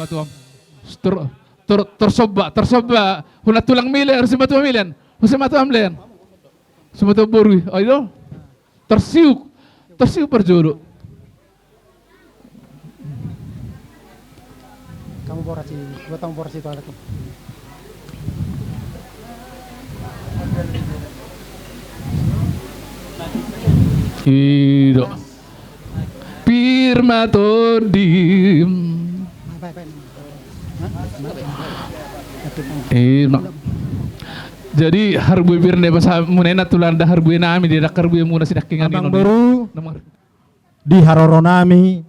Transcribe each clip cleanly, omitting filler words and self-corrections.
matuam. Tersoba. Huna tulang milen, harus matuam milen. Harus matuam milen. Semua boru. Ayo. Tersiuk berjuru. Kamu boras itu alatku. Hidup Pirma Todim. Jadi harbu birne basa munena tulanda harbu nami di dakar bu muna sidakingan Abang baru di haroronami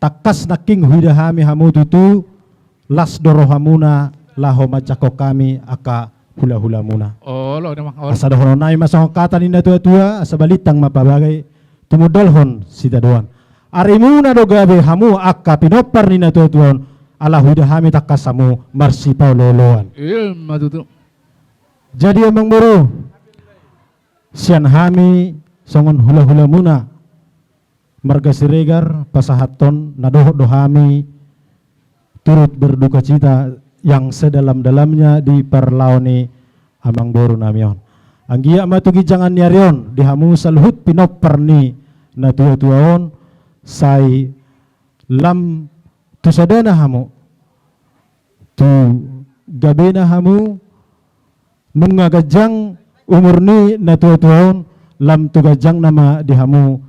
takas naking huidahami hamu tutu las dorohamuna lahoma cako kami aka hula-hula muna. Oh lo memang Asa dohonai masang kata ninda tua-tua asa balitang mapabagai tumudolhon sida doan. Arimuna do gabe hamu akka pinopar ninda tua-tuan ala huidahami takas hamu marsipau loloan. Matutu. Jadi emang baru sian hami songon hula-hula muna marga siregar pasahaton nadoh dohami turut berduka cita yang sedalam-dalamnya di parlaoni amang boru namion. Anggia matugi jangan nyarion dihamu salhut pinoperni na tua-tuaon sai lam tu sadana hamu tu gabena hamu nunga gajang umurni na tua-tuaon lam tu gajang nama dihamu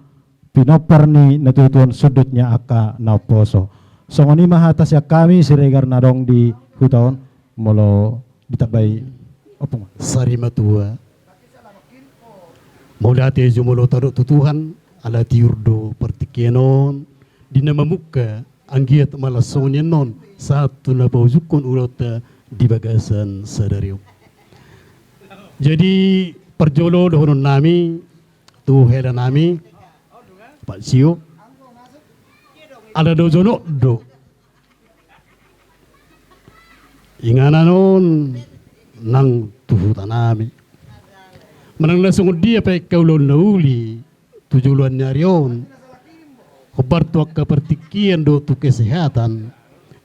pinoperni na tua-tuaon sudutnya aka nauposo. Songoni mahatas ya kami siregar nadong di hutaon molo ditabay opong sari matua mula tejo molo taruk tutuhan ala tiurdo pertikenon dina mamuka anggiat malasonyen non satu na paujukon urota di bagasan sadariu. Jadi perjolo dohonon nami tu hela nami Pak Sio ada dojono do ingana non nang tuhu tanami menang langsung dia pakai kaulon nauli tujuan nyarion hobar tuak kepertikian do tu kesehatan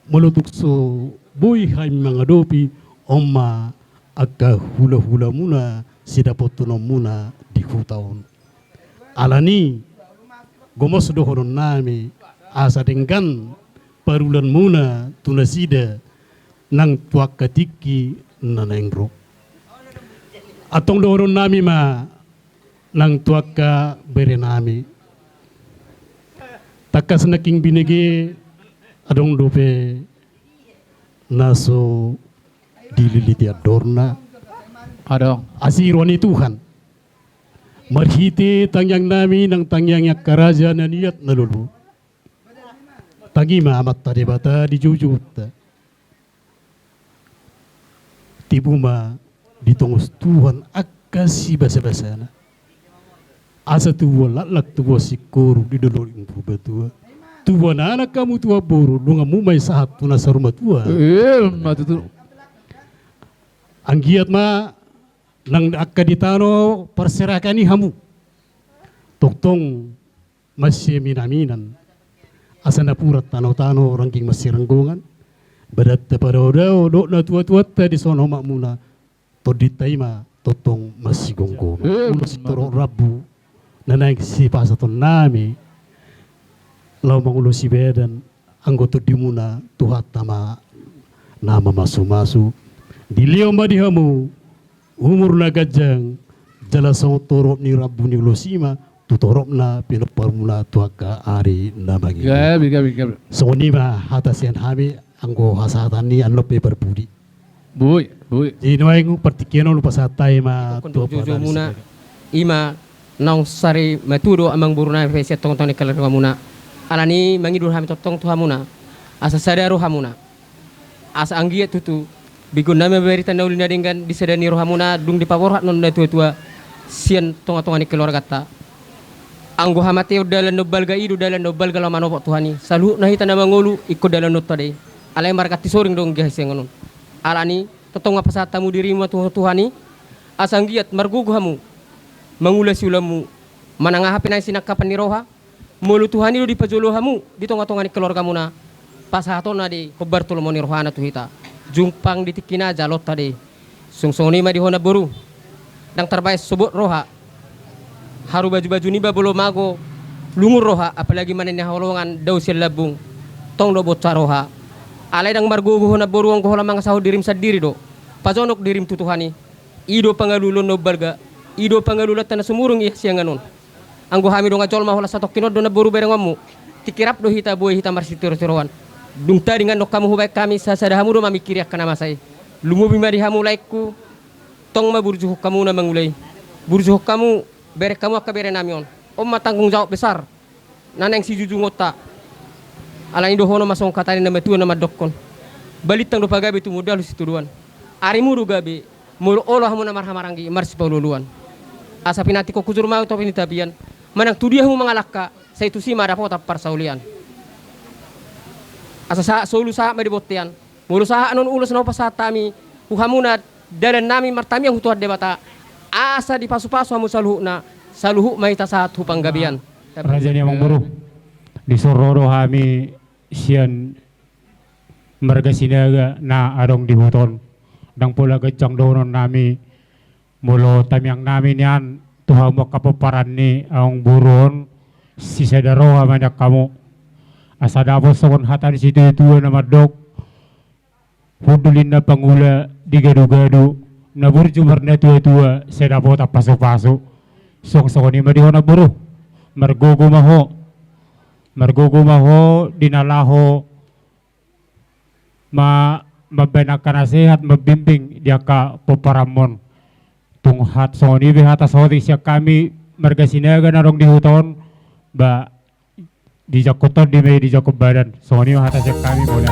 melutuk so boy hai mengadopi oma aga hula-hula muna sidapotuno muna di hutaun alani gomos dohonon nami asa dengan parulan muna tunasida nang tuak katiki nanengro atong dohonon nami ma nang tuak ka berenami takas naking binege adong dope naso dililiti adorna Adong. asironi Tuhan marhite tangyang nami nang tangyang karaja na niyat nalulu tangima amat tadebata dijujut tibuma ditongos Tuhan akasi basa-basana asa tuwa lalak tuwa sikuru di dolor impu batua tuwa na anak kamu tuwa boru lunga mumay sahat tuna sa rumah tua Matutu. anggiat ma nang akaditano perserakani hamu toktong masih minaminan asana purat tano-tano rangking masih renggongan badat pada odao do na tua-tua di sono makmuna toditaima totong masih gonggo ulus toro rabu nanaik si pasaton nami lau mangulusi bedan anggoto dimuna tuhat tama nama masu-masu diliau madihamu umur nagajang jalasong torop ni rabu ni losima tutorop na pinoparmuna tuaka ari na bagi Gabi. soni ma hatasian hami anggo hasatan ni anlo paper budi Bui. inoy ngu partikiano lupa satai ma Untuk jujur muna ima nang sari matudo amang buruna fesi tong-tong ni kalar muna alani mangidur hami totong tuha muna asa sadaru hamuna asa anggiat tutu bigun nama berita nauli nadingkan disadani rohamuna dung di paworhat non tua-tua sian tonga-tonga ni keluarga ta anggo hamate dalan no balga idu dalan no balga lamano pok tuhani salu nahita na mangolu ikut dalan no tade alay markati soring dong gahis ngonon alani totong apa saat tamu dirimu tuhani asanggiat margugu hamu mangulasi ulamu manangahapin ay sinakapan ni roha mulu tuhani do di pajolo hamu di tonga-tonga ni keluarga muna pasahaton na di kubar tulmoni rohana tu hita jumpang ditikina jalot tadi sungsoni ma di hona boru dang terbaik sebut roha haru baju-baju ni ba belum mago lungur roha apalagi manen holongan dausil labung tong do bocah roha alai dang margugu hona boru ang hola mga saho dirim sa diri do pajonok dirim tutuhani ido pangalulon no barga ido pangalulat na sumurung iya sianganon anggo hami do ngajol mahola satok kinod do na boru bereng mamu tikirap do hita boy hita marsitiro-tiroan dung tadi dengan kamu hubay kami sa sadahamu do mamikiriak kana masay lumubi mari hamu laikku tong maburjuh kamu na mangulay burjuh kamu berek kamu akabere namion matanggung jawab besar naneng si juju ngota alani do hono masong katani na metua na madokkon balitang do pagabe tu modal situduan arimu do gabe mulu Allah hamu na marhamaranggi marsi paululuan asa pinati ko kujur mau to pinitabian manang tudiahu mangalakka sa itu si madapo tapar saulian asa sa solu sa madibotian mulu sa anon ulos na pasatami uhamuna dalan nami martami ang hutuad debata asa di pasu-pasu hamu saluhu maita saat hupang gabian Raja Niamang Buru di Sororo kami sian marga sinaga na arong di huton dang pula gajang donon nami mulo tamyang namin yan tuha mo kapaparan ni ang buron si sadaro manyak kamu asa dapos sa hatan si tuwa na madok hudulin na pangula di gadu-gadu na burjumar na tuwa-tuwa sa dapot at paso-paso song ni madiho na buru margugumaho dinalaho mabenak ka nasihat mabimbing dia ka poparamon tunghat soni bihata sodi siya kami marga sinaga narong dihuton ba di jakoton di may di jakob badan soni hata siya kami mula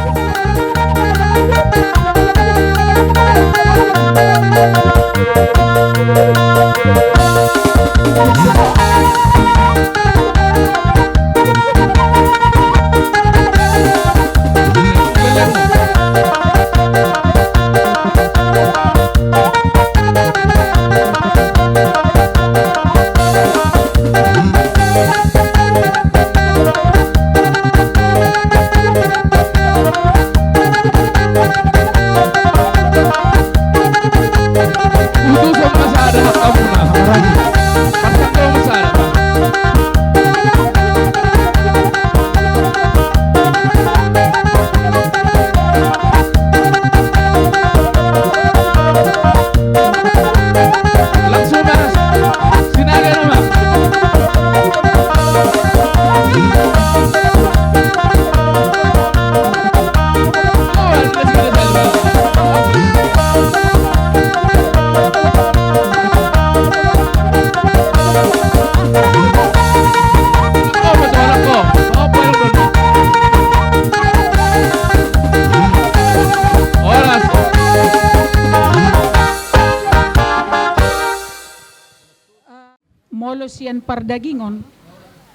Sian pardagingon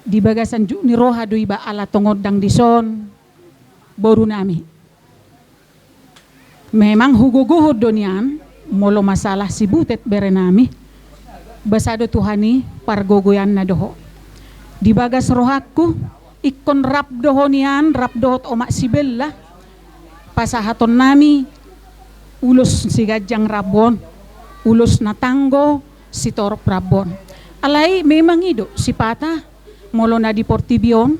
di bagasan ju ni roha do iba ala tongod dang dison boru nami memang hugo-guhod do niyan molo masalah si butet bere nami basado tuhani pargogoyan na doho di bagas rohaku ikon rap doho niyan rap dohot oma si bella pasahaton nami ulos si gajang rabon ulos na tanggo si torok rabon alay memang ido si pata molo na di portibion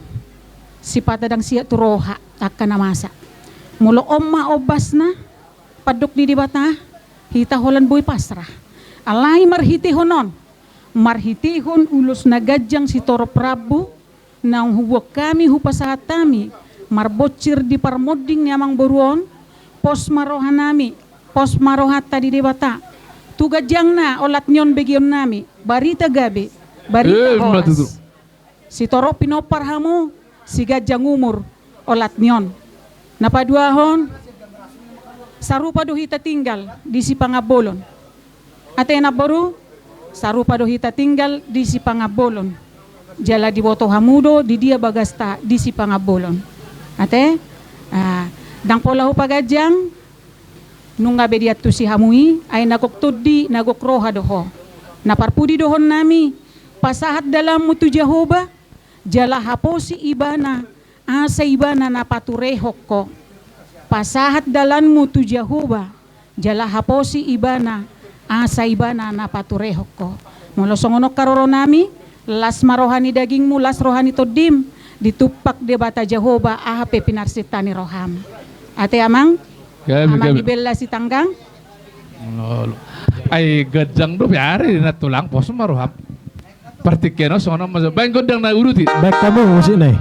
si pata dang siya turoha takka na masa molo omma obas na paduk di bata hita holan boy pasrah alay marhitihonon marhitihon ulos na gajang si toro prabu nang huwag kami hupasahatami marbocir di parmoding ni amang boruon pos marohan nami pos marohat tadi di bata tugajang na olat nyon begyon nami barita gabi barita oras si toro pinopar hamu si gajang umur olat nyon napaduahon sarupa do hita tinggal di si pangabolon ate na boru sarupa do hita tinggal di si pangabolon jala di boto hamudo di dia bagasta di si pangabolon ate dang polahu pagajang nung ngabe diat tu si hamui ay nagok tuddi nagok roha doho naparpudi dohon nami pasahat dalam mutu Jehovah jala hapo si ibana asa ibana na paturehok ko. Pasahat dalanmu tu Jehovah, jala haposi ibana, asa ibana na paturehok ko. Molosongonok karoro nami, las marohani dagingmu, las rohani todim, ditupak de bata Jehovah, ahape pinarsitani roham. Ate amang, amang ibella si tanggang, ay gadjang do biari na tulang poso maruhap. Partikeno sono mas bain godang na uruti. Baik kamu musik nih.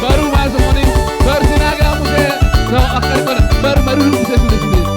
Baru masuk nih, baru sinaga muke, so akar kona, baru muke sudah masuk.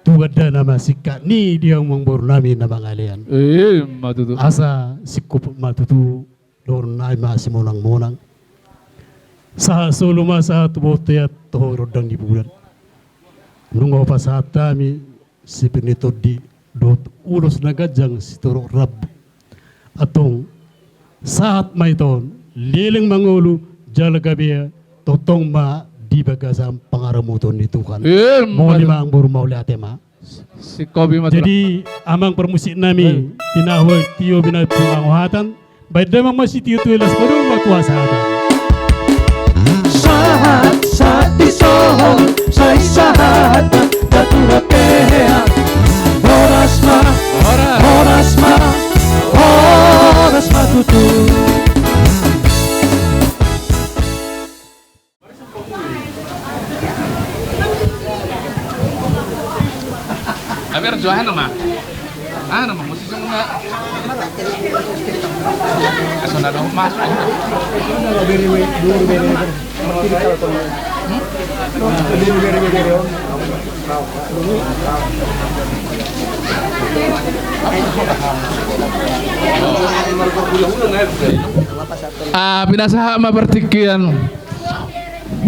tuwada nama sikka ni dia mangboru nami na mangalian. Matutu. Asa sikup matutu dorun nai masih monang-monang. Saha solo masa tubote ya toho rodang di bulan. Nungo pasata mi sipinito di dot ulos nagajang sitoro rab. Atong saat maiton leleng mangulu jalagabia totong ma di bagasam pangaramuton ni Tuhan. Mau lima ang buru mau lihat ma. Si Kobi matula. Jadi amang permusik nami tinahwa tiyo binatungangwatan. Baik demang masih tiyo tuilas baru makuasatan. Sahat saat disohong say sahat datura kehea horas ma tutu. Aber jualan nama. Nama musisi enggak. Asal ada masuk. Pinasaha mapertikian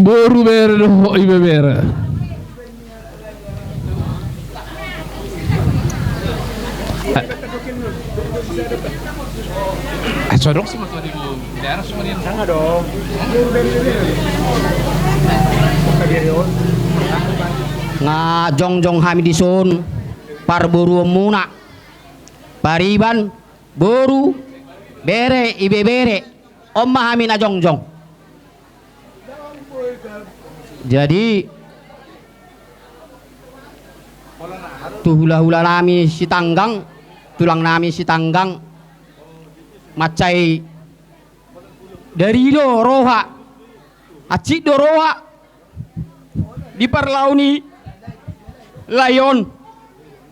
boru bere doho ibe bere. Codok semua tuh di daerah semua dia. Enggak dong. Nga jongjong hami disun par boru muna pariban boru bere ibe bere omma hami na jongjong. Jadi tuh hula-hula nami si tanggang, tulang nami si tanggang macai dari do roha acik do roha diperlauni layon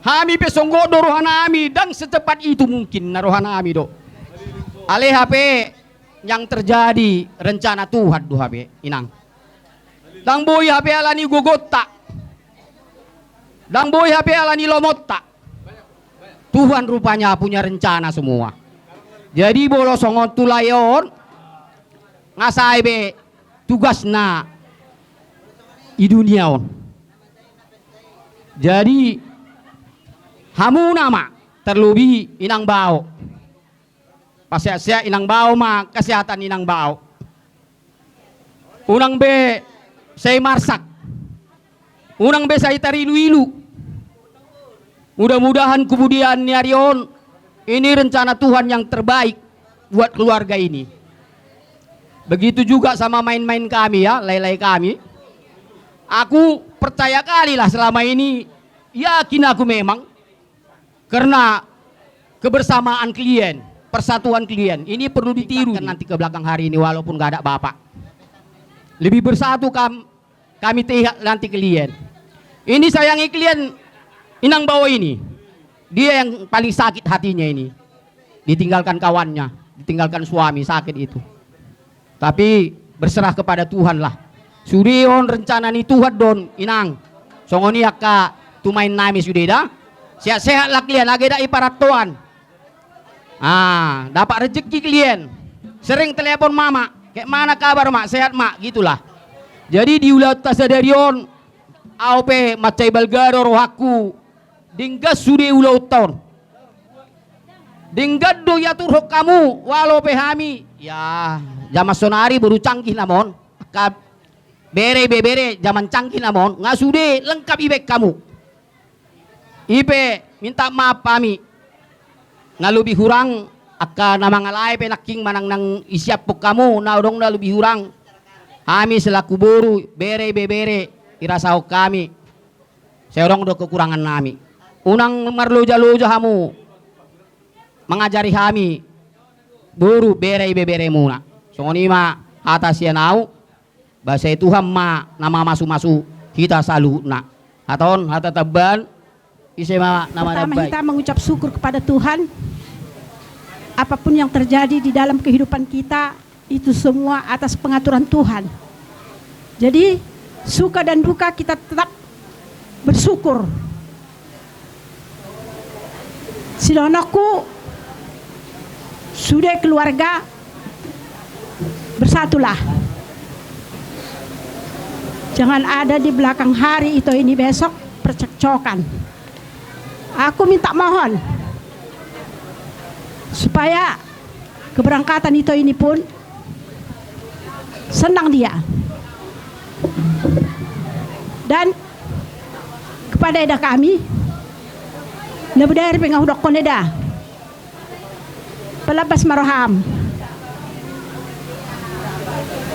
hami pesonggo do roha nami dan secepat itu mungkin na roha nami do ale HP yang terjadi rencana Tuhan do HP inang dang boy HP alani gogotta dang boy HP alani lomotta Tuhan rupanya punya rencana semua. Jadi bolo songon tulayon ngasai be tugas na di dunia on. Jadi hamu nama terlebih inang bau. Pasya inang bau ma kesehatan inang bau. Unang be saya marsak. Unang be saya tarilu-ilu. Mudah-mudahan kemudian nyarion ini rencana Tuhan yang terbaik buat keluarga ini. Begitu juga sama main-main kami ya, lelai kami. Aku percaya kali lah selama ini, yakin aku memang. Karena kebersamaan klien, persatuan klien, ini perlu ditiru nanti ke belakang hari ini walaupun gak ada bapak. Lebih bersatu kami tehak nanti klien. Ini sayangi klien inang bawa ini. Dia yang paling sakit hatinya ini. Ditinggalkan kawannya, ditinggalkan suami, sakit itu. Tapi berserah kepada Tuhan lah. Surion rencana ni Tuhan don inang. Songoni akka tumain nami sudeda. Sehat-sehat lah klien, lagi dah iparat Tuhan. Dapat rezeki klien. Sering telepon mama, kayak mana kabar mak, sehat mak, gitulah. Jadi diulat tasadarion, AOP macai balgaro rohaku. Dinggas sudah ulau tahun. Dinggad do ya turhok kamu walau pehami. Ya, zaman sonari baru canggih namon. Bere zaman canggih namon. Nggak sudah lengkap ibek kamu. Ipe minta maaf kami. Nga lebih hurang akka nama ngalai penaking manang nang isiap pok kamu. Na udong na lebih hurang. Kami selaku boru bere irasau kami. Seorang do kekurangan nami. Unang marloja-loja hamu mengajari kami buru bere muna. Songoni ma atas ya nau bahasa Tuhan ma nama masu kita salut na. Aton hata taban isema nama Pertama dabai. kita mengucap syukur kepada Tuhan. Apapun yang terjadi di dalam kehidupan kita itu semua atas pengaturan Tuhan. Jadi suka dan duka kita tetap bersyukur Sinonokku sudah keluarga bersatulah. Jangan ada di belakang hari itu ini besok percekcokan. Aku minta mohon supaya keberangkatan itu ini pun senang dia. Dan kepada eda kami lebih dari pengahudok koneda pelabas maroham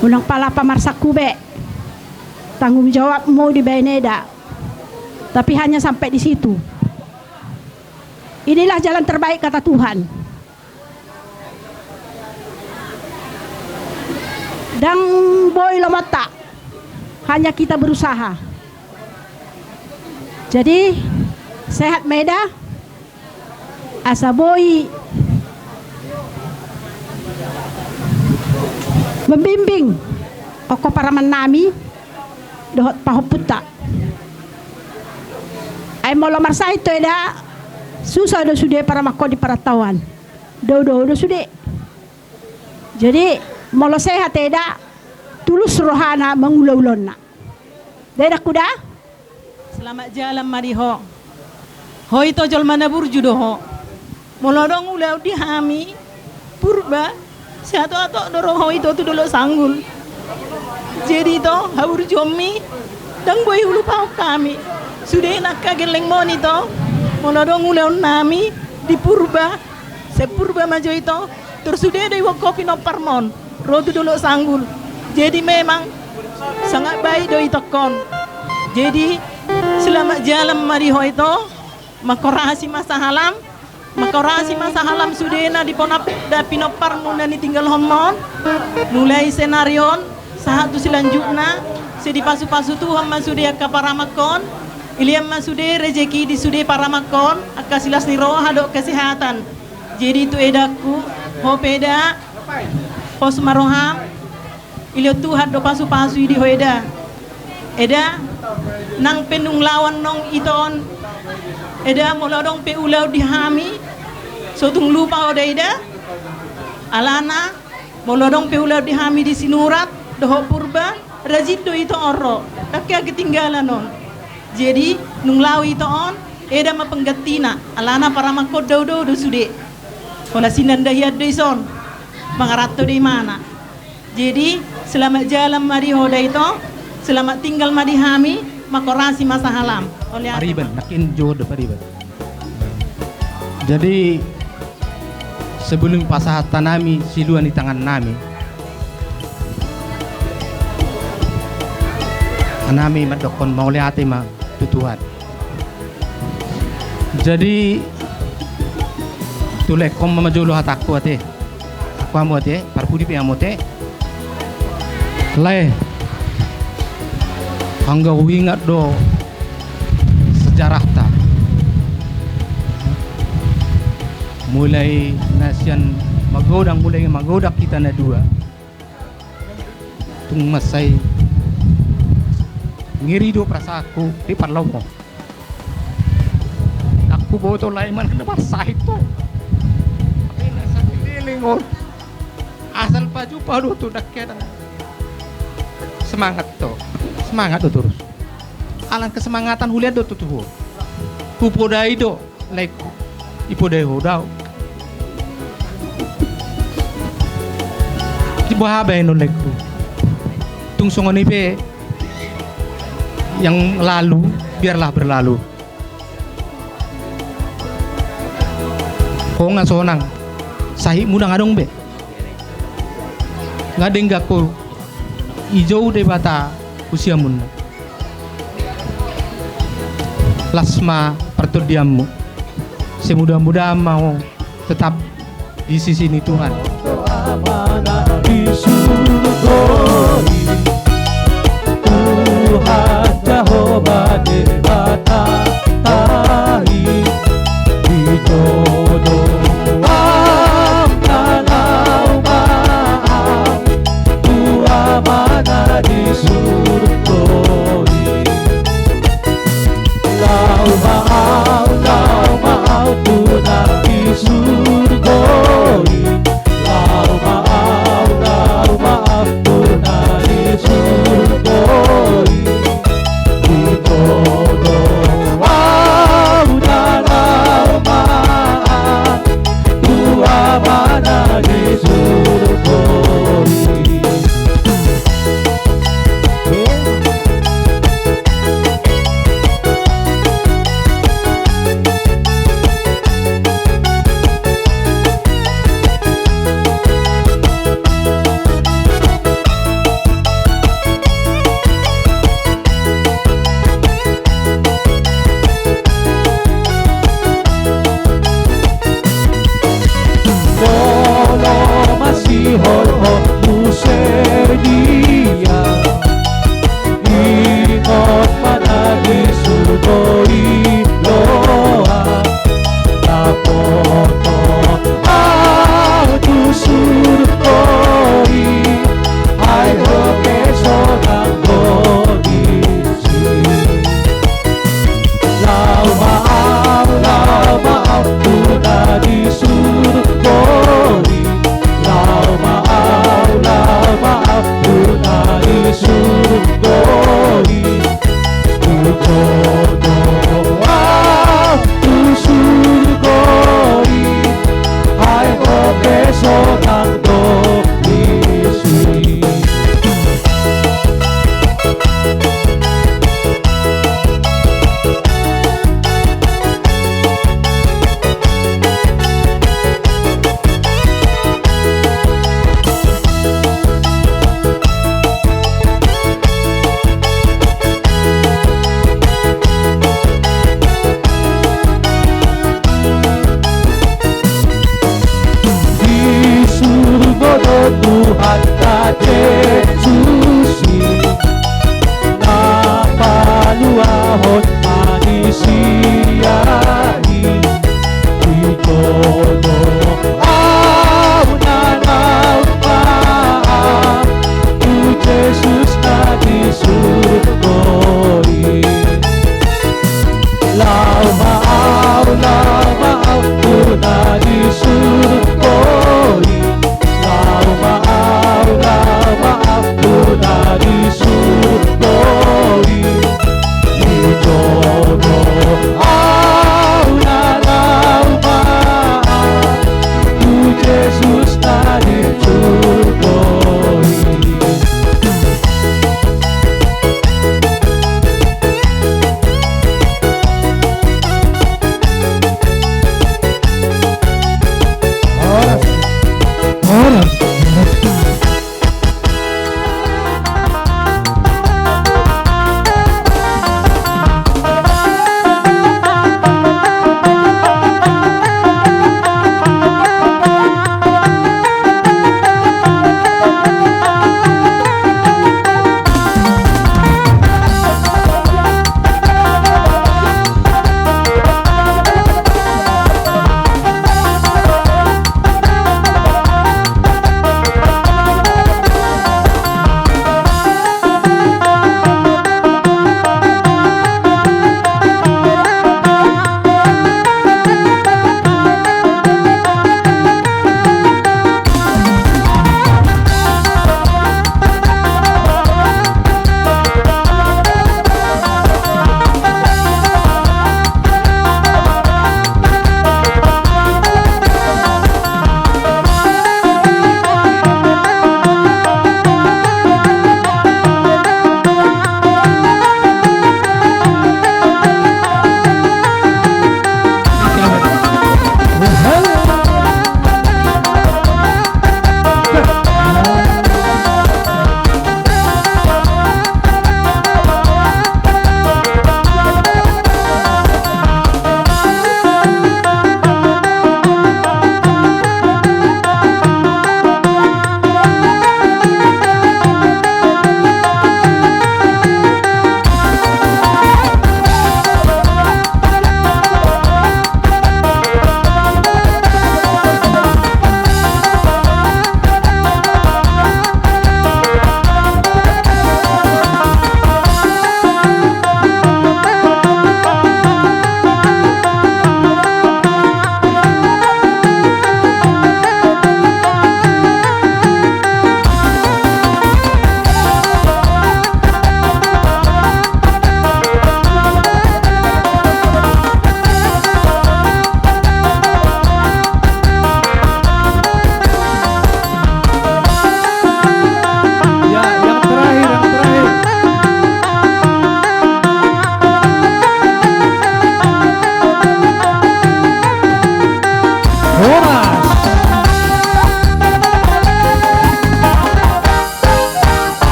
unang pala pamarsak kube tanggung jawab mau di Baineda, tapi hanya sampai di situ. Inilah jalan terbaik kata Tuhan. Dan boy lomota, hanya kita berusaha. Jadi sehat Meda, asa boy membimbing oko para menami dohot pahoputa. Ay molo marsay to eda susah do sude para makodi para tawan. Do sude. Jadi molo sehat eda tulus rohana mangulaulon na. Deda kuda. Selamat jalan mariho. Hoi to jol mana burju doho. Molo dong ulau dihami purba sehat atau dorong hoi to tu dulu sanggul. Jadi to haur jomi dang boy hulu pau kami sudah nak kageleng moni to monodong uleon nami di purba sepurba maju itu terus sudah dari kopi no parmon rodu dulu sanggul. Jadi memang sangat baik doi tokon. Jadi selamat jalan mariho itu makorasi masa halam sudah na di ponap dapi no parmon dan tinggal homon mulai senarion saat tu selanjutnya sedi pasu-pasu Tuhan masude akka paramakon iliam masude rezeki di sude paramakon akka silas ni roh hadok kesehatan. Jadi tu edaku hopeda pos maroham ilio Tuhan do pasu-pasu di hoeda eda nang penung lawan nong iton eda molodong pe ulau dihami sotung lupa oda eda alana molodong pe ulau dihami di sinurat doho purba rajid do itu oro kakek ketinggalan non. Jadi nung lawi itu on eda ma penggatina alana para makod do sude wala sinanda hiad do ison mangarato di mana. Jadi selamat jalan mari hoda itu selamat tinggal mari hami makorasi masa halam oleh pariban nakin jodoh pariban. Jadi sebelum pasahatan nami siluan di tangan nami nami madokon mau lihat ma tutuhan. Jadi tulek kom mamajolo hatakku ate aku amote parpudi pe amote lai hangga wingat do sejarah ta mulai nasian mulai magodak kita na dua tung masai ngiri do prasaku di parlau mo aku boto laiman kena basah itu tapi nasa keliling asal paju padu tu daknya semangat to terus alan kesemangatan huliat do tuh pupodai do like ipodai hodau di bawah no like tung songoni pe yang lalu biarlah berlalu. Kau nggak sonang, sahih mudah ngadong be. Ngadeng gak ko hijau de bata usia mun. Lasma pertudiammu, semudah-mudah mau tetap di sisi ini Tuhan. Jehovah Debata Tahi Widodo Amnalau Maam Tua mana di surgoni Lau Maau Tuna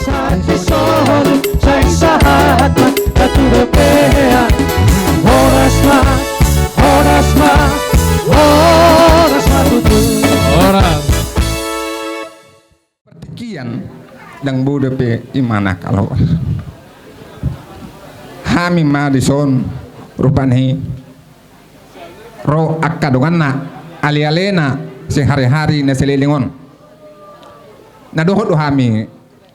Santi sol, sa isahat man katulapea. Oras matutu. Orang. Kian dang bude pe imana kalau hami madison rupani ro akadonganna ali-alena sing hari-hari na selilingon na doho hami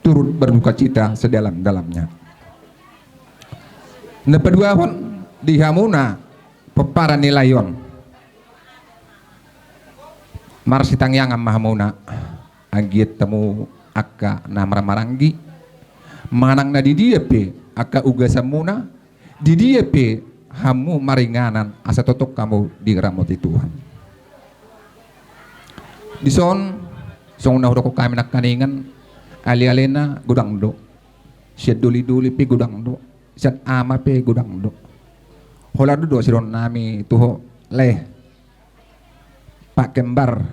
turut berduka cita sedalam-dalamnya. Na kedua pun di hamuna pepara nilayon marsitang yang mahamuna agit temu akka na maranggi manang na di dia pe akka uga samuna di dia pe hamu maringanan asa totok kamu di ramoti Tuhan di son na hudok kami nak kaningan ali-alena gudang do siat duli-duli pe gudang do siat ama pe gudang do hola do siron nami tuho leh Pak Kembar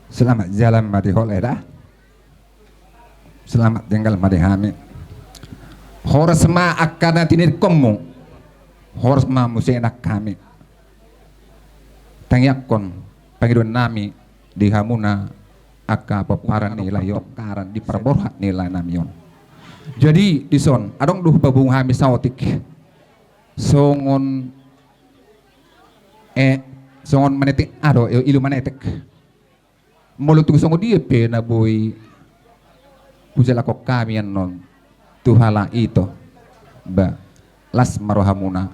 selamat jalan mati holeh dah selamat tinggal mati hami horas ma akana tinir komu horas ma musenak kami tangyakon pangidon nami di hamuna akka paparan nilai karan di perborhat nilai namion jadi dison adong duh babung hami sautik songon manetik ado ilu manetik mulutung songo dia pe na boy pujala kok kami non tuhala ito ba las marohamuna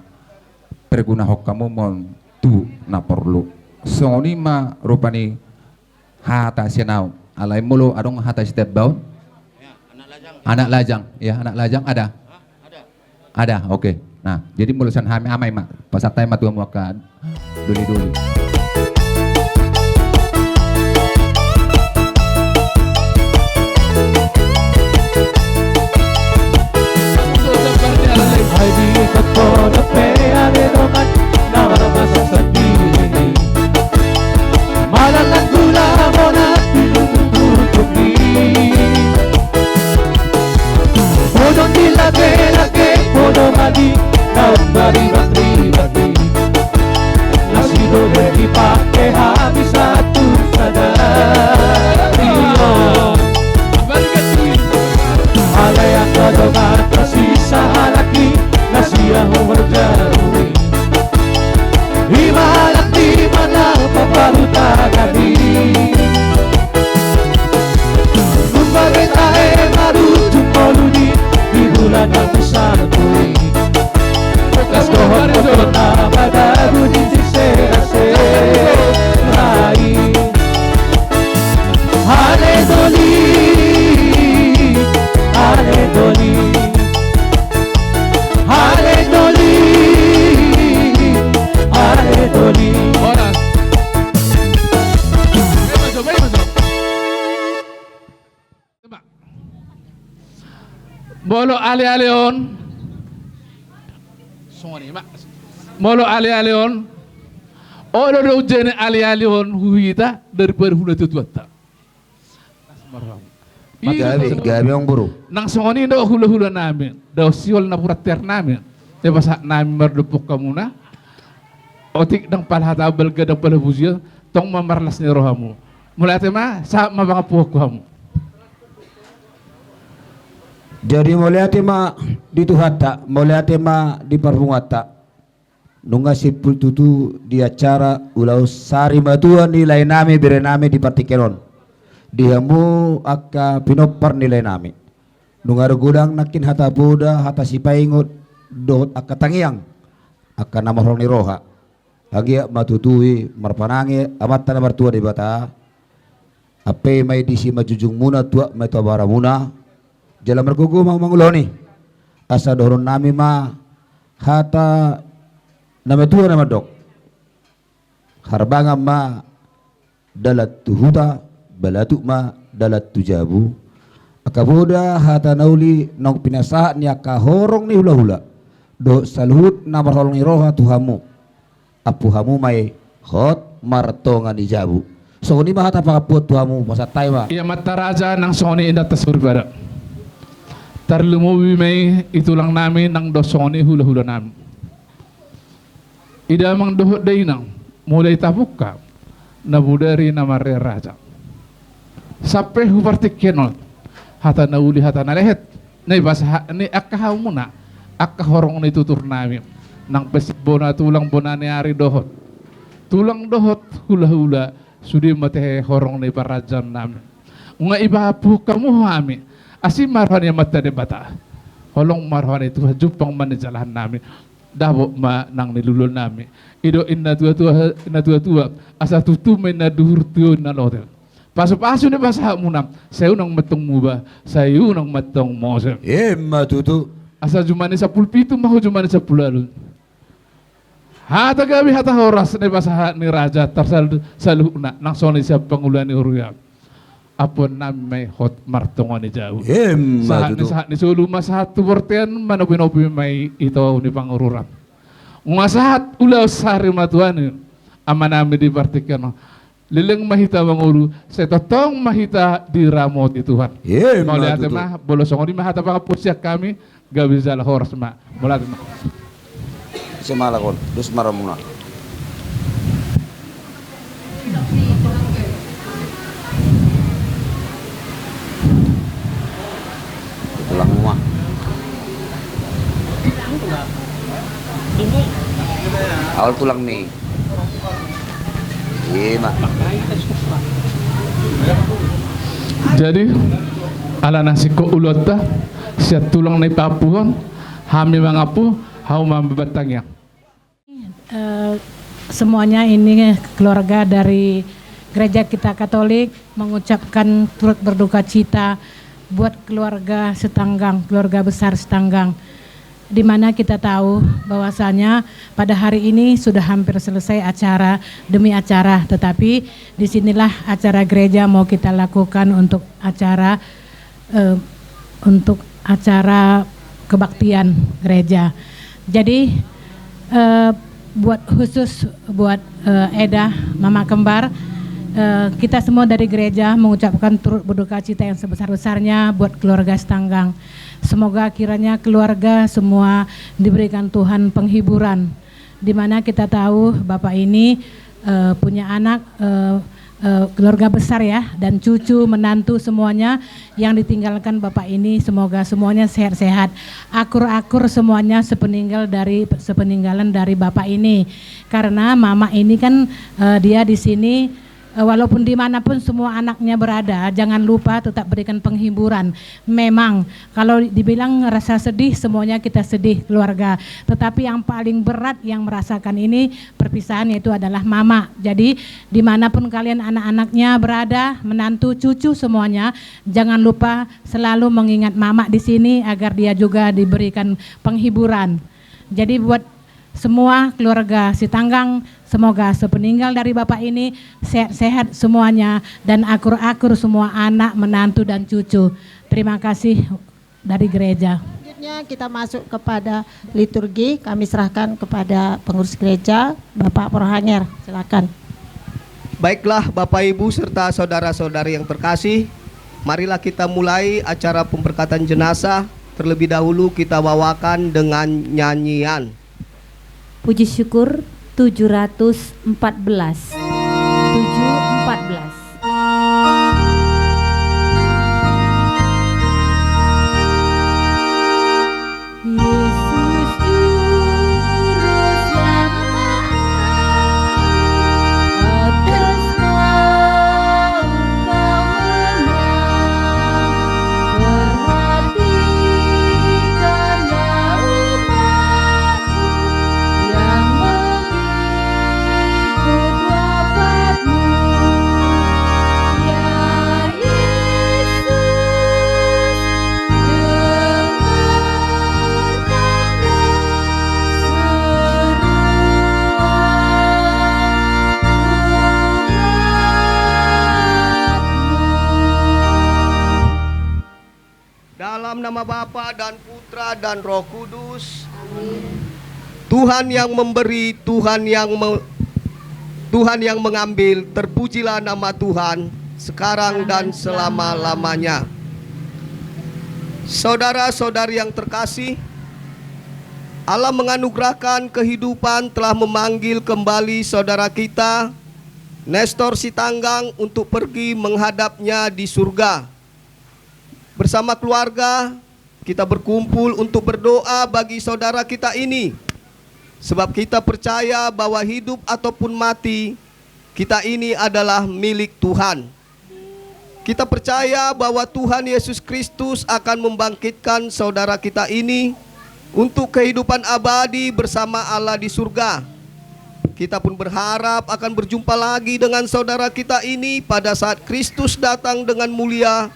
perguna hokamu mon tu na perlu songo ni ma rupani hata senau alai mulu adong hata setiap baun anak lajang ya anak lajang ada oke. Nah jadi mulusan hami amai mak pasatai matu muaka duli-duli Ay di ko na pea de naman na maramasa sa dili. Malangan gula mo na pinututumi. Podong dilage-lage, podong mali na umbari-bari-bari. Nasido de ipake habis satu sadari. Alay ang kadogan kasi sa halaki na siya humarjari. Imahalak di manang papaluta gabi. Kung bagay tayo marutong moluni di bulan ang pusang tuwi. Kas kohon ko na madago di sisera-se rai. Haledoli Haledoli Haledoli Haledoli Orang. Masuk. Coba. Molo ali-alion. Songoni mak. Molo ali-alion. Olo do jene ali-alion huita daripada hula tutuata. Gabi ang buru. Nang songoni do hula-hula namin. Do siol na purater namin. Diba sa namin merdupok kamuna. Otik ng palhatabal ka ng palabusya. Tong mamarlas ni rohamu. Mula tema sa mabangapuhok ko hamu. Jadi mulai tema di tuhata, mulai tema di parfumata. Nunga sipul tutu di acara ulau sari matuan nilai nami bere nami di partikeron. Dihamu akka pinopar nilai nami. Nunga gudang nakin hata boda hata sipaingot dohot akka tangiang akka nama orang ni roha. Hagi matutui marpanangi amat tanah martua di bata. Ape mai di si majujung muna tua mai tua bara muna. Jalan mergugu mau manguloni. Asa doron nami ma hata nama tua nama dok. Harbanga ma dalat tuhuta balatu ma dalat tujabu. Akaboda hata nauli nong pinasahan ni akahorong ni hula-hula. Do saluhut nama rolong ni roha tuhamu. Apu hamu mai hot martongan di jabu. So ni mahat apa kaput tuamu masa taima. Iya mata raja ng Sony indat tasuri tarlumuwi may itulang namin ng dosoni hula-hula namin. Ida mang dohot day nang mulai tabuka na budari na Maria Raja. Sampai hupartik kenol hata na uli hata na lehet. Na ibasa ni akahaw muna akahorong na itutur namin ng pesibbo na tulang bonani ari dohot. Tulang dohot hula-hula sudi mate horong na iparajan namin. Nga iba po kamu kami. Asi marhan yang mata de bata. Holong marhan itu jupang manajalahan namin. Dabo ma nang nilulul namin. Ido inna tua asa tutu may naduhur tuyo na lotel. Paso-paso ni basa munam. Sayo nang matong muba. Sayo nang matong mosel. Matutu. Asa jumani sa pulpito maho jumani sa pulalun. Hata gabi hata horas ni basa ni raja tarsal saluna nang soni sa pangulan ni Uruyab. Apon namin may hot martongan ni jauh. Sahat ni sulu masahat tu bortean manobi may ito ni pangururan. Masahat ulaw sari matuan ama namin di partikan. Lilang mahita mangulu sa totong mahita di ramot di Tuhan. Maulihat mah bolosong ni mahata pakapusyak kami gabi zala horas ma. Mulat ma. Semalakon, dus maramuna. Tulang rumah. Awal tulang nih. Iya mak. Jadi ala nasi ko ulota siat tulang na ipapuhon hami mangapu hau mambatangnya. Semuanya ini keluarga dari gereja kita Katolik mengucapkan turut berduka cita buat keluarga Setanggang, keluarga besar Setanggang, di mana kita tahu bahwasanya pada hari ini sudah hampir selesai acara demi acara, tetapi disinilah acara gereja mau kita lakukan untuk acara kebaktian gereja. Jadi buat khusus buat Eda, mama kembar, kita semua dari gereja mengucapkan turut berduka cita yang sebesar-besarnya buat keluarga Setanggang. Semoga kiranya keluarga semua diberikan Tuhan penghiburan, di mana kita tahu Bapak ini punya anak, keluarga besar ya, dan cucu, menantu semuanya yang ditinggalkan Bapak ini, semoga semuanya sehat-sehat, akur-akur semuanya sepeninggalan dari Bapak ini. Karena mama ini kan dia di sini walaupun dimanapun semua anaknya berada, jangan lupa tetap berikan penghiburan. Memang kalau dibilang rasa sedih, semuanya kita sedih keluarga, tetapi yang paling berat yang merasakan ini perpisahan yaitu adalah mama. Jadi dimanapun kalian anak-anaknya berada, menantu, cucu semuanya, jangan lupa selalu mengingat mama di sini agar dia juga diberikan penghiburan. Jadi buat semua keluarga Setanggang, semoga sepeninggal dari Bapak ini sehat-sehat semuanya dan akur-akur semua anak, menantu dan cucu. Terima kasih dari gereja. Selanjutnya kita masuk kepada liturgi, kami serahkan kepada pengurus gereja, Bapak Prohanger, silakan. Baiklah Bapak Ibu serta saudara-saudari yang terkasih, marilah kita mulai acara pemberkatan jenazah. Terlebih dahulu kita bawakan dengan nyanyian Puji Syukur 714. 714. Dalam nama Bapa dan Putra dan Roh Kudus. Tuhan yang memberi, Tuhan yang Tuhan yang mengambil, terpujilah nama Tuhan sekarang dan selama-lamanya. Saudara-saudari yang terkasih, Allah menganugerahkan kehidupan telah memanggil kembali saudara kita Nestor Sitanggang untuk pergi menghadapnya di surga. Bersama keluarga kita berkumpul untuk berdoa bagi saudara kita ini, sebab kita percaya bahwa hidup ataupun mati kita ini adalah milik Tuhan. Kita percaya bahwa Tuhan Yesus Kristus akan membangkitkan saudara kita ini untuk kehidupan abadi bersama Allah di surga. Kita pun berharap akan berjumpa lagi dengan saudara kita ini pada saat Kristus datang dengan mulia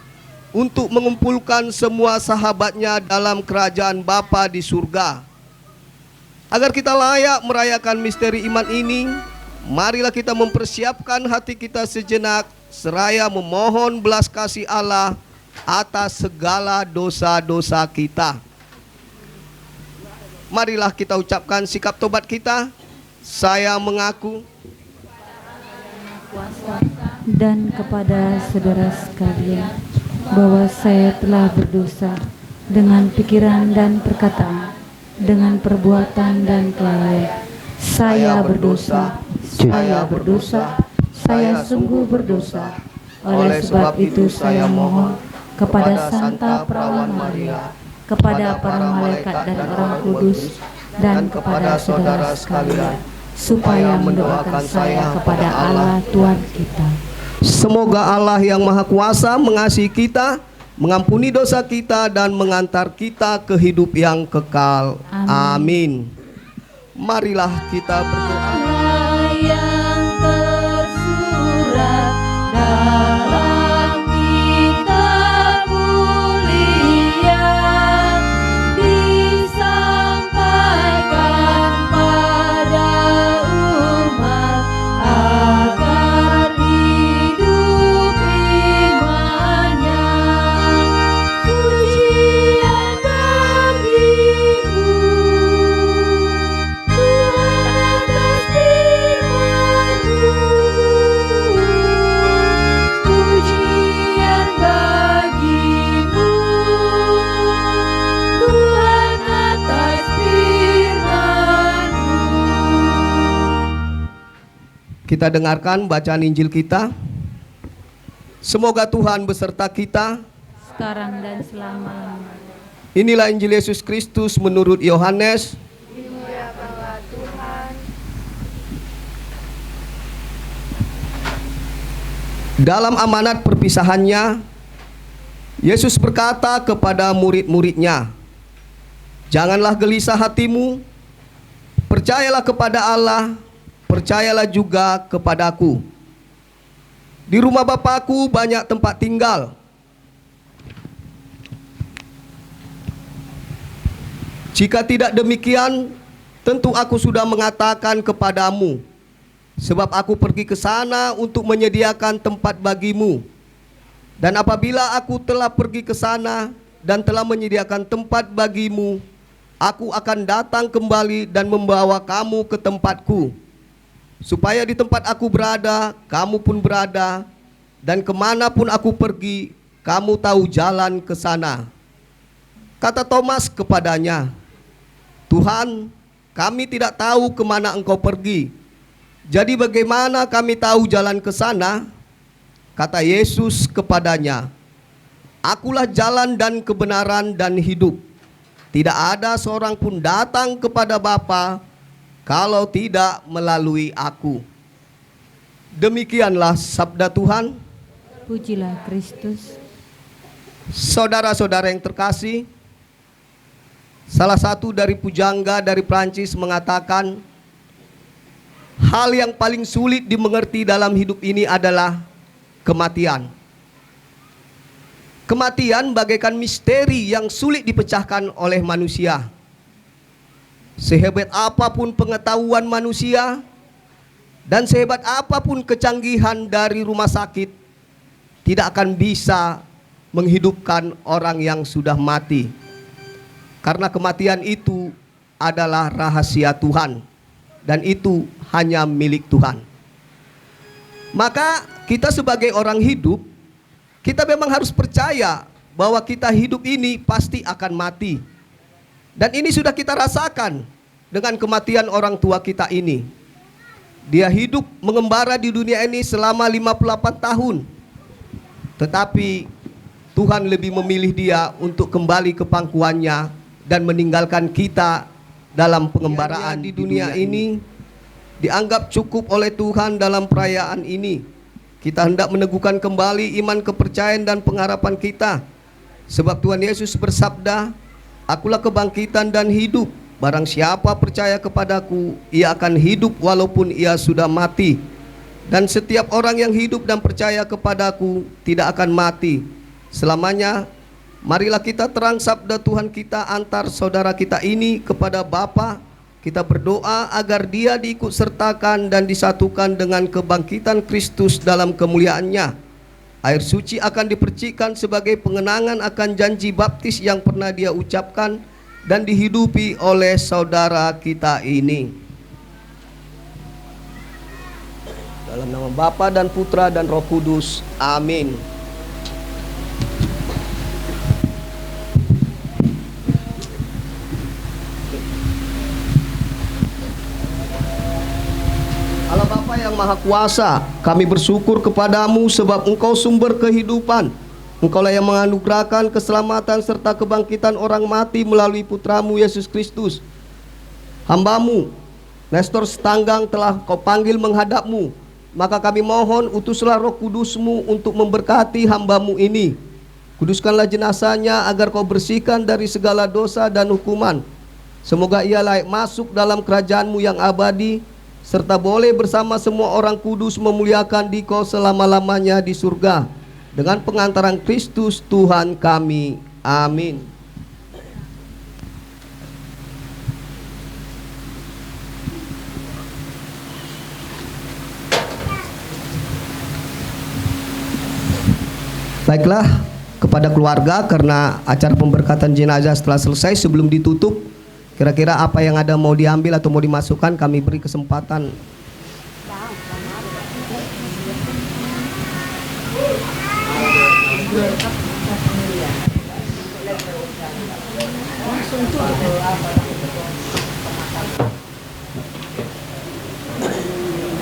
untuk mengumpulkan semua sahabatnya dalam kerajaan Bapa di surga. Agar kita layak merayakan misteri iman ini, marilah kita mempersiapkan hati kita sejenak seraya memohon belas kasih Allah atas segala dosa-dosa kita. Marilah kita ucapkan sikap tobat kita. Saya mengaku dan kepada saudara sekalian bahwa saya telah berdosa dengan pikiran dan perkataan, dengan perbuatan dan kelalaian. Saya berdosa, saya sungguh berdosa. Oleh sebab itu saya mohon kepada Santa Perawan Maria, kepada para malaikat dan orang kudus, dan kepada saudara sekalian, supaya mendoakan saya kepada Allah Tuhan kita. semoga Allah yang Maha Kuasa mengasihi kita, mengampuni dosa kita, dan mengantar kita ke hidup yang kekal. Amin. Marilah kita berdoa. Yang tersurat dalam kitab mulia disampaikan pada umat agar hidup imannya. Pujian bagimu pujian bagimu Tuhan atas firman-Mu. Kita dengarkan bacaan Injil kita. Semoga Tuhan beserta kita Sekarang dan selama-lamanya. Inilah Injil Yesus Kristus menurut Yohanes. Dalam amanat perpisahannya, Yesus berkata kepada murid-muridnya, "Janganlah gelisah hatimu, percayalah kepada Allah, percayalah juga kepadaku. Di rumah Bapa-Ku banyak tempat tinggal. Jika tidak demikian, tentu Aku sudah mengatakan kepadamu, sebab Aku pergi ke sana untuk menyediakan tempat bagimu. Dan apabila Aku telah pergi ke sana dan telah menyediakan tempat bagimu, Aku akan datang kembali dan membawa kamu ke tempatku, supaya di tempat Aku berada, kamu pun berada, dan kemanapun Aku pergi, kamu tahu jalan ke sana." Kata Thomas kepadanya, "Tuhan, kami tidak tahu kemana Engkau pergi. Jadi bagaimana kami tahu jalan ke sana?" Kata Yesus kepadanya, "Akulah jalan dan kebenaran dan hidup. Tidak ada seorang pun datang kepada Bapa kalau tidak melalui Aku." Demikianlah sabda Tuhan. Pujilah Kristus. Saudara-saudara yang terkasih, salah satu dari pujangga dari Prancis mengatakan, hal yang paling sulit dimengerti dalam hidup ini adalah kematian. Kematian bagaikan misteri yang sulit dipecahkan oleh manusia. Sehebat apapun pengetahuan manusia dan sehebat apapun kecanggihan dari rumah sakit, tidak akan bisa menghidupkan orang yang sudah mati. Karena kematian itu adalah rahasia Tuhan, dan itu hanya milik Tuhan. Maka kita sebagai orang hidup, kita memang harus percaya bahwa kita hidup ini pasti akan mati. Dan ini sudah kita rasakan dengan kematian orang tua kita ini. Dia hidup mengembara di dunia ini selama 58 tahun. Tetapi Tuhan lebih memilih dia untuk kembali ke pangkuannya dan meninggalkan kita dalam pengembaraan di dunia ini. Dianggap cukup oleh Tuhan dalam perayaan ini. Kita hendak meneguhkan kembali iman, kepercayaan dan pengharapan kita. Sebab Tuhan Yesus bersabda, "Akulah kebangkitan dan hidup. Barang siapa percaya kepadaku, ia akan hidup walaupun ia sudah mati. Dan setiap orang yang hidup dan percaya kepadaku tidak akan mati selamanya." Marilah kita terang sabda Tuhan kita antar saudara kita ini kepada Bapa. Kita berdoa agar dia diikut sertakan dan disatukan dengan kebangkitan Kristus dalam kemuliaannya. Air suci akan dipercikkan sebagai pengenangan akan janji baptis yang pernah dia ucapkan dan dihidupi oleh saudara kita ini. Dalam nama Bapa dan Putra dan Roh Kudus. Amin. Allah Bapa yang Maha Kuasa, kami bersyukur kepadamu sebab Engkau sumber kehidupan. Engkaulah yang menganugerahkan keselamatan serta kebangkitan orang mati melalui Putramu Yesus Kristus. Hamba-Mu, Nestor Setanggang telah Kau panggil menghadap-Mu. Maka kami mohon utuslah Roh Kudus-Mu untuk memberkati hamba-Mu ini. Kuduskanlah jenazahnya agar Kau bersihkan dari segala dosa dan hukuman. Semoga ia layak masuk dalam kerajaan-Mu yang abadi, serta boleh bersama semua orang kudus memuliakan Dikau selama-lamanya di surga. Dengan pengantaran Kristus Tuhan kami. Amin. Baiklah, kepada keluarga, karena acara pemberkatan jenazah setelah selesai, sebelum ditutup, kira-kira apa yang ada mau diambil atau mau dimasukkan, kami beri kesempatan.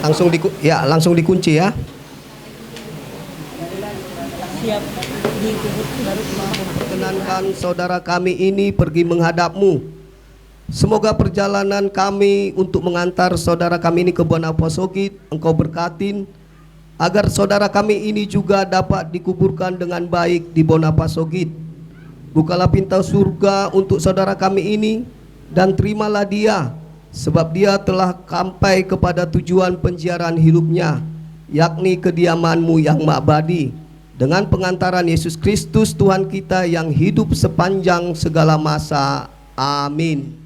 Langsung dikunci ya. Perkenankan saudara kami ini pergi menghadap-Mu. Semoga perjalanan kami untuk mengantar saudara kami ini ke Bonapasogit Engkau berkatin, agar saudara kami ini juga dapat dikuburkan dengan baik di Bonapasogit. Bukalah pintu surga untuk saudara kami ini dan terimalah dia, sebab dia telah sampai kepada tujuan penjiaran hidupnya, yakni kediaman-Mu yang ma'badi. Dengan pengantaran Yesus Kristus Tuhan kita yang hidup sepanjang segala masa. Amin.